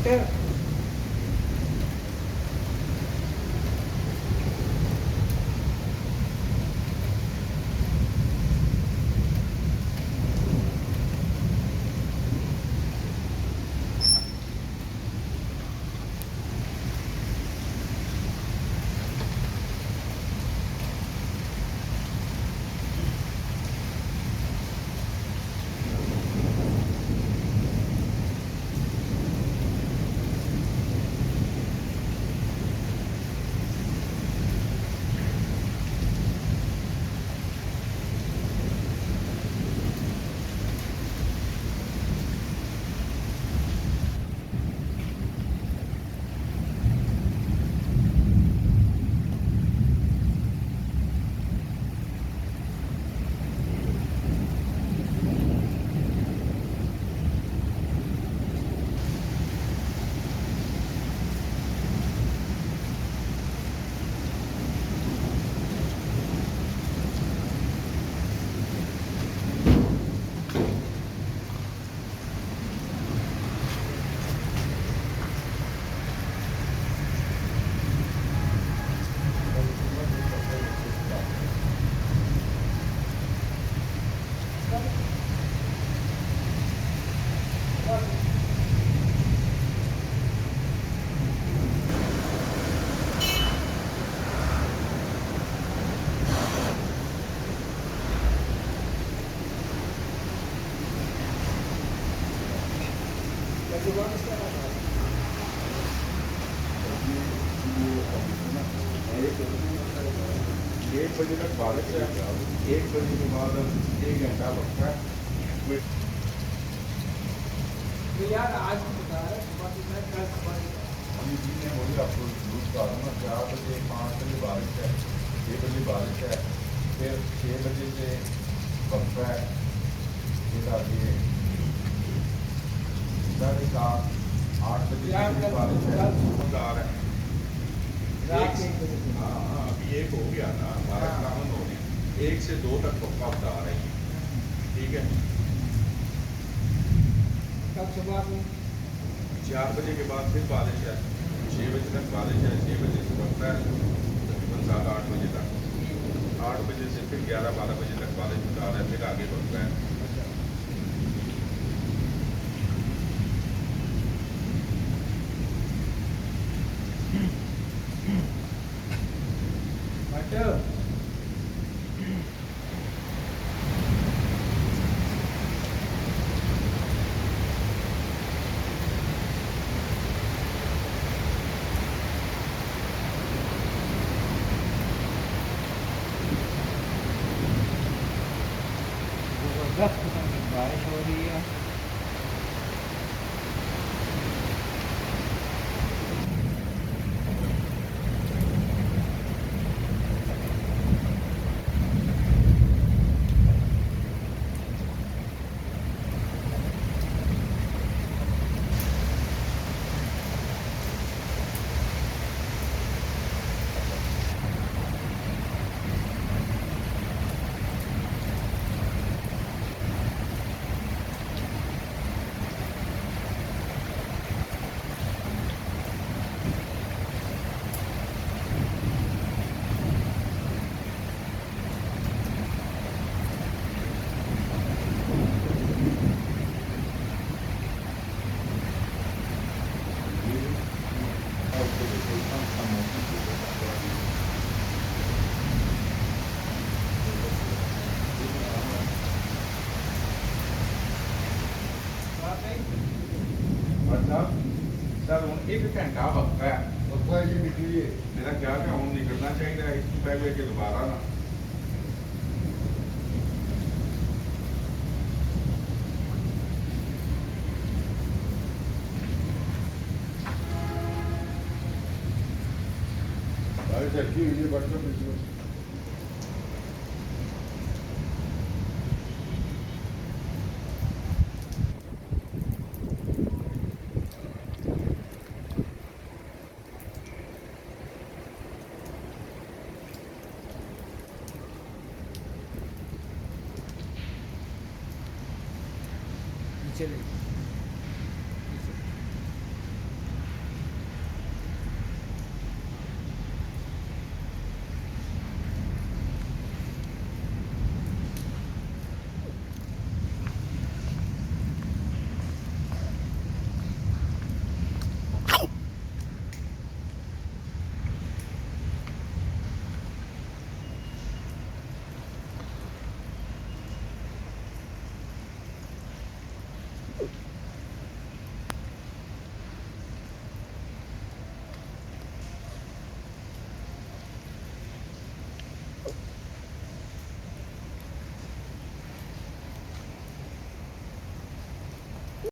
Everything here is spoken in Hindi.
बट एक बजे तक बारिश है, 1 बजे के बाद 1 घंटा लगता है। तो यार आज तो बता रहा है सुबह से मैं कल सुबह से अभी जी मैं वही आपको यूज कर रहा हूँ। 4 बजे 5 बजे बारिश है, 6 बजे बारिश है, फिर 6 बजे से बर्फा है, फिर आगे 7:30 8 बजे से भी बारिश है। उतार है रात के 1 बजे से। हाँ हाँ, अभी 1 हो गया ना, बारिश कामन हो गई। 1 से 2 तक पक्का उतार रही है, ठीक है। कल सुबह में 4 बजे के बाद फिर बारिश है, 6 बजे तक बारिश है, 6 बजे से बढ़ता है तकरीबन 7-8 बजे तक। 8 बजे से फिर 11-12 बजे तक बारिश उतार है, फिर आगे बढ़ता है। बट जबरदस्त किस्म की बारिश हो रही है। अच्छा सर हूँ 1 घंटा वक्त है, पक्का जी निकलिए। मेरा ख्याल है हूँ निकलना चाहिए, इसको पहले कि दोबारा ना बारिश अच्छी हुई है, बरसों पिछले चलिए।